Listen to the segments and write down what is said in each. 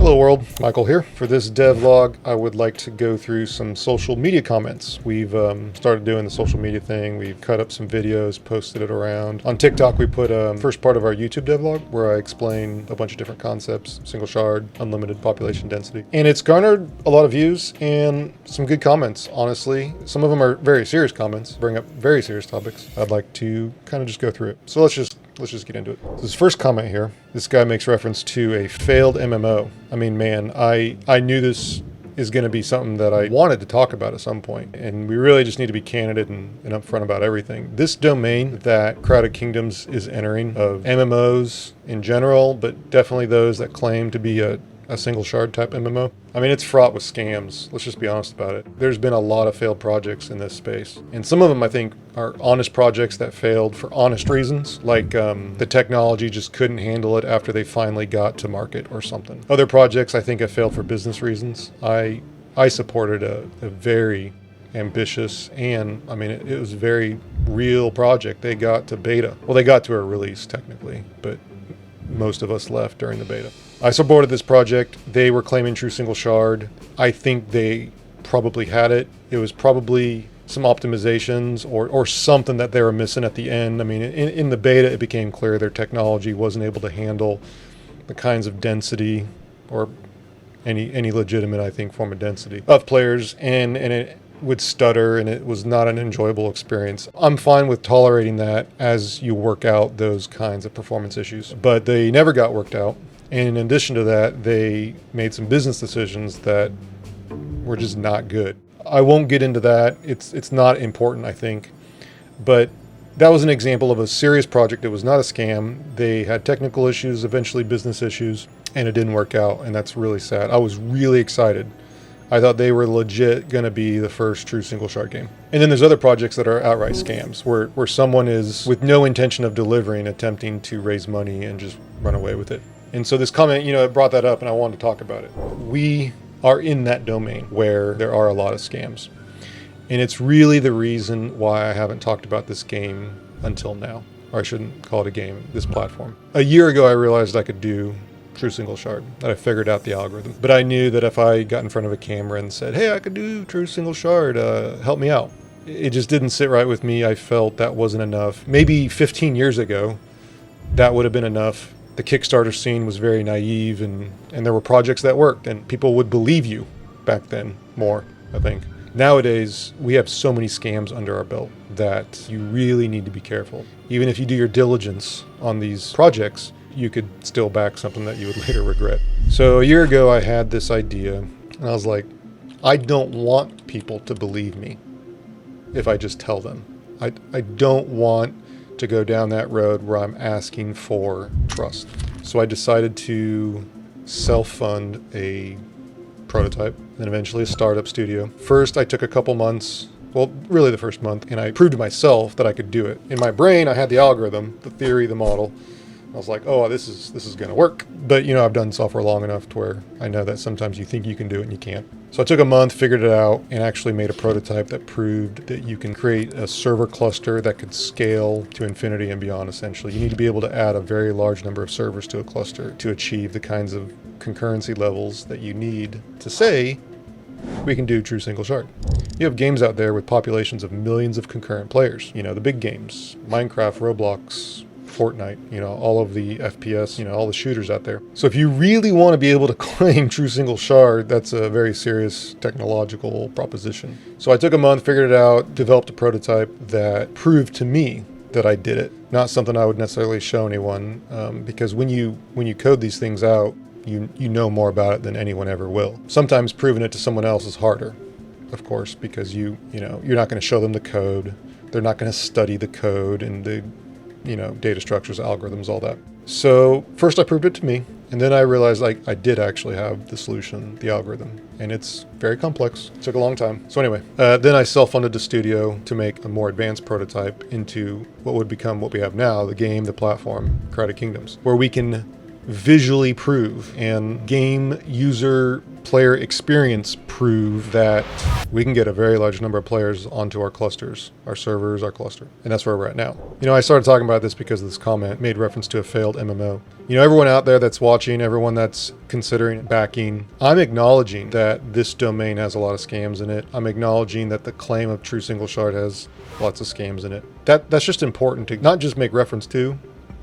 Hello world, Michael here. For this devlog, I would like to go through some social media comments. We've started doing the social media thing. We've cut up some videos, posted it around. On TikTok, we put first part of our YouTube devlog where I explain a bunch of different concepts, single shard, unlimited population density. And it's garnered a lot of views and some good comments, honestly. Some of them are very serious comments, bring up very serious topics. I'd like to kind of just go through it. So let's just get into it. So this first comment here, this guy makes reference to a failed MMO. I mean, man, I knew this is going to be something that I wanted to talk about at some point, and we really just need to be candid and upfront about everything. This domain that Crowded Kingdoms is entering, of MMOs in general, but definitely those that claim to be a single shard type MMO. I mean, it's fraught with scams. Let's just be honest about it. There's been a lot of failed projects in this space. And some of them, I think, are honest projects that failed for honest reasons. Like the technology just couldn't handle it after they finally got to market or something. Other projects, I think, have failed for business reasons. I supported a very ambitious and, I mean, it was a very real project. They got to beta. Well, they got to a release, technically, but most of us left during the beta. I supported this project. They were claiming true single shard. I think they probably had it. It was probably some optimizations or something that they were missing at the end. I mean, in the beta, it became clear their technology wasn't able to handle the kinds of density or any legitimate, I think, form of density of players, and it would stutter, and it was not an enjoyable experience. I'm fine with tolerating that as you work out those kinds of performance issues, but they never got worked out. And in addition to that, they made some business decisions that were just not good. I won't get into that. It's not important, I think. But that was an example of a serious project. It was not a scam. They had technical issues, eventually business issues, and it didn't work out. And that's really sad. I was really excited. I thought they were legit going to be the first true single shard game. And then there's other projects that are outright scams, where someone is, with no intention of delivering, attempting to raise money and just run away with it. And so this comment, it brought that up, and I wanted to talk about it. We are in that domain where there are a lot of scams. And it's really the reason why I haven't talked about this game until now. Or I shouldn't call it a game, this platform. A year ago, I realized I could do true single shard, that I figured out the algorithm. But I knew that if I got in front of a camera and said, hey, I could do true single shard, help me out. It just didn't sit right with me. I felt that wasn't enough. Maybe 15 years ago, that would have been enough. The Kickstarter scene was very naive, and there were projects that worked, and people would believe you back then more, I think. Nowadays, we have so many scams under our belt that you really need to be careful. Even if you do your diligence on these projects, you could still back something that you would later regret. So a year ago, I had this idea, and I was like, I don't want people to believe me if I just tell them. I don't want to go down that road where I'm asking for trust. So I decided to self-fund a prototype, and then eventually a startup studio. First, I took a couple months, well, really the first month, and I proved to myself that I could do it. In my brain, I had the algorithm, the theory, the model. I was like, oh, this is going to work. But, I've done software long enough to where I know that sometimes you think you can do it and you can't. So I took a month, figured it out, and actually made a prototype that proved that you can create a server cluster that could scale to infinity and beyond, essentially. You need to be able to add a very large number of servers to a cluster to achieve the kinds of concurrency levels that you need to say, we can do true single shard. You have games out there with populations of millions of concurrent players. The big games, Minecraft, Roblox, Fortnite, all of the FPS, all the shooters out there. So if you really want to be able to claim true single shard, that's a very serious technological proposition. So I took a month, figured it out, developed a prototype that proved to me that I did it. Not something I would necessarily show anyone, because when you code these things out, you know more about it than anyone ever will. Sometimes proving it to someone else is harder, of course, because you're not going to show them the code. They're not going to study the code and the data structures, algorithms, all that. So first I proved it to me, and then I realized I did actually have the solution, the algorithm, and it's very complex. It took a long time. So anyway, then I self-funded the studio to make a more advanced prototype into what would become what we have now, the game, the platform, Crowded Kingdoms, where we can visually prove and game user player experience prove that we can get a very large number of players onto our clusters, our servers, our cluster. And that's where we're at now. You know, I started talking about this because this comment made reference to a failed MMO. You know, everyone out there that's watching, everyone that's considering backing, I'm acknowledging that this domain has a lot of scams in it. I'm acknowledging that the claim of true single shard has lots of scams in it. That's just important to not just make reference to,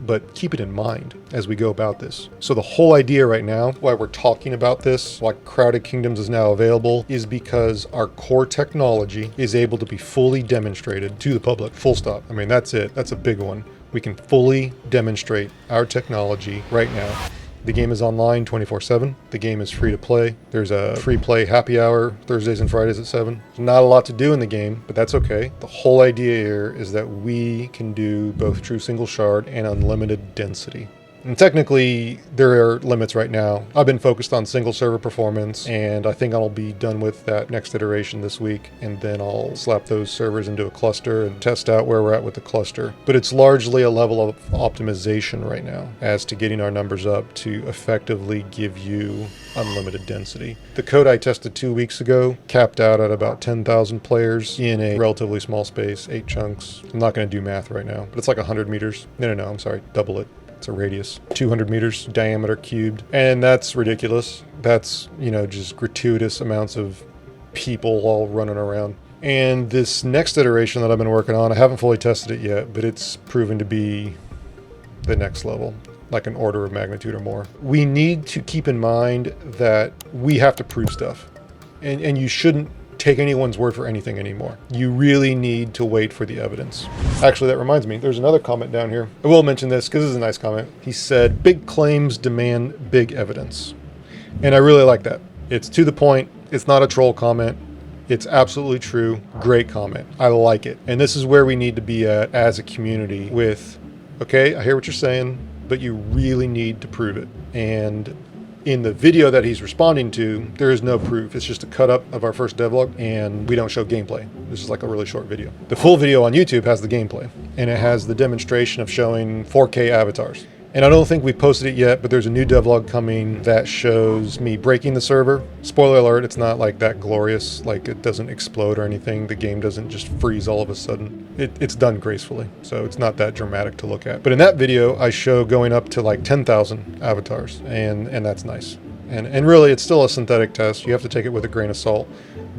but keep it in mind as we go about this. So the whole idea right now, why we're talking about this, why Crowded Kingdoms is now available, is because our core technology is able to be fully demonstrated to the public, full stop. I mean, that's it. That's a big one. We can fully demonstrate our technology right now. The game is online 24/7. The game is free to play. There's a free play happy hour Thursdays and Fridays at 7. There's not a lot to do in the game, but that's okay. The whole idea here is that we can do both true single shard and unlimited density. And technically, there are limits right now. I've been focused on single server performance, and I think I'll be done with that next iteration this week, and then I'll slap those servers into a cluster and test out where we're at with the cluster. But it's largely a level of optimization right now as to getting our numbers up to effectively give you unlimited density. The code I tested 2 weeks ago capped out at about 10,000 players in a relatively small space, 8 chunks. I'm not going to do math right now, but it's like 100 meters. No, I'm sorry, double it. It's a radius, 200 meters diameter cubed. And that's ridiculous. That's, you know, just gratuitous amounts of people all running around. And this next iteration that I've been working on, I haven't fully tested it yet, but it's proven to be the next level, like an order of magnitude or more. We need to keep in mind that we have to prove stuff. And you shouldn't take anyone's word for anything anymore. You really need to wait for the evidence. Actually, that reminds me, there's another comment down here. I will mention this because this is a nice comment. He said, big claims demand big evidence. And I really like that. It's to the point. It's not a troll comment. It's absolutely true. Great comment. I like it. And this is where we need to be at as a community with, okay, I hear what you're saying, but you really need to prove it. And in the video that he's responding to, there is no proof. It's just a cut up of our first devlog, and we don't show gameplay. This is like a really short video. The full video on YouTube has the gameplay, and it has the demonstration of showing 4K avatars. And I don't think we posted it yet, but there's a new devlog coming that shows me breaking the server. Spoiler alert, it's not like that glorious, like it doesn't explode or anything. The game doesn't just freeze all of a sudden. It's done gracefully, so it's not that dramatic to look at. But in that video, I show going up to like 10,000 avatars, and that's nice. And really, it's still a synthetic test. You have to take it with a grain of salt,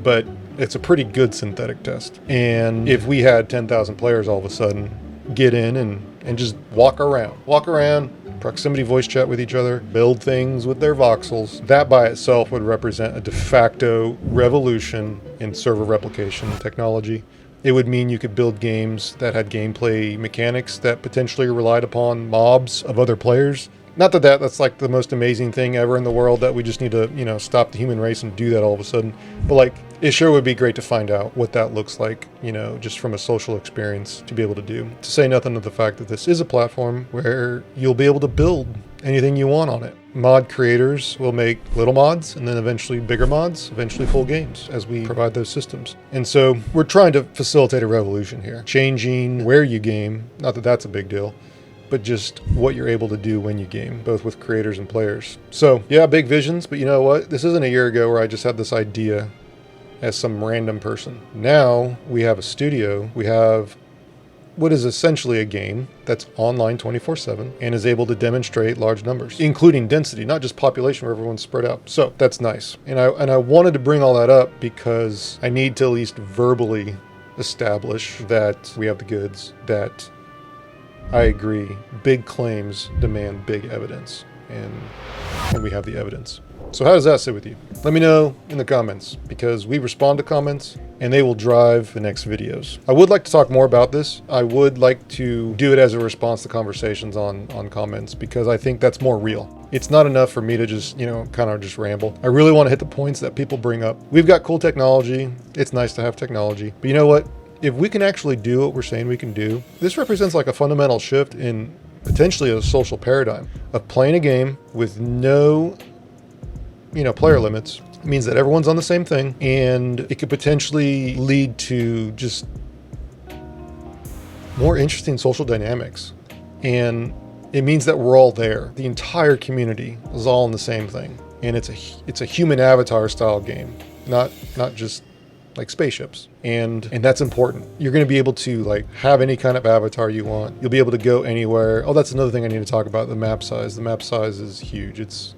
but it's a pretty good synthetic test. And if we had 10,000 players all of a sudden get in and just walk around, proximity voice chat with each other, build things with their voxels, that by itself would represent a de facto revolution in server replication technology. It would mean you could build games that had gameplay mechanics that potentially relied upon mobs of other players. Not that that's like the most amazing thing ever in the world, that we just need to, you know, stop the human race and do that all of a sudden. But like, it sure would be great to find out what that looks like, you know, just from a social experience to be able to do. To say nothing of the fact that this is a platform where you'll be able to build anything you want on it. Mod creators will make little mods, and then eventually bigger mods, eventually full games as we provide those systems. And so we're trying to facilitate a revolution here, changing where you game. Not that that's a big deal, but just what you're able to do when you game, both with creators and players. So yeah, big visions, but you know what? This isn't a year ago where I just had this idea as some random person. Now we have a studio, we have what is essentially a game that's online 24/7 and is able to demonstrate large numbers, including density, not just population where everyone's spread out. So that's nice. And I wanted to bring all that up because I need to at least verbally establish that we have the goods, that I agree, big claims demand big evidence, and we have the evidence. So how does that sit with you? Let me know in the comments, because we respond to comments and they will drive the next videos. I would like to talk more about this. I would like to do it as a response to conversations on comments, because I think that's more real. It's not enough for me to just, you know, kind of just ramble. I really want to hit the points that people bring up. We've got cool technology. It's nice to have technology, but you know what? If we can actually do what we're saying we can do, this represents like a fundamental shift in potentially a social paradigm of playing a game with no, you know, player limits. It means that everyone's on the same thing, and it could potentially lead to just more interesting social dynamics. And It means that we're all there. The entire community is all in the same thing. And it's a human avatar style game, not just like spaceships. And that's important. You're going to be able to like have any kind of avatar you want. You'll be able to go anywhere. Oh, that's another thing I need to talk about, the map size. The map size is huge. It's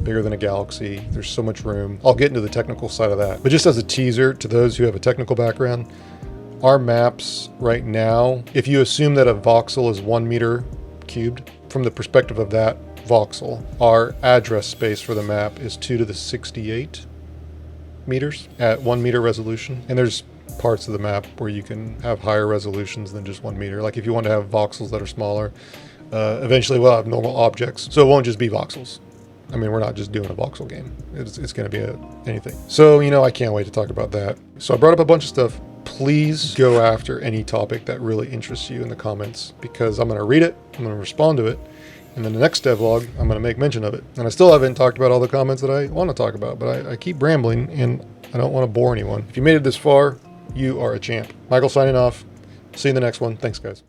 bigger than a galaxy. There's so much room. I'll get into the technical side of that. But just as a teaser to those who have a technical background, our maps right now, if you assume that a voxel is 1 meter cubed, from the perspective of that voxel, our address space for the map is 2 to the 68 meters at 1 meter resolution. And there's parts of the map where you can have higher resolutions than just 1 meter. Like if you want to have voxels that are smaller, eventually we'll have normal objects. So it won't just be voxels. I mean, we're not just doing a voxel game. It's going to be anything. So, I can't wait to talk about that. So I brought up a bunch of stuff. Please go after any topic that really interests you in the comments, because I'm going to read it, I'm going to respond to it, and then the next devlog, I'm going to make mention of it. And I still haven't talked about all the comments that I want to talk about, but I keep rambling, and I don't want to bore anyone. If you made it this far, you are a champ. Michael signing off. See you in the next one. Thanks, guys.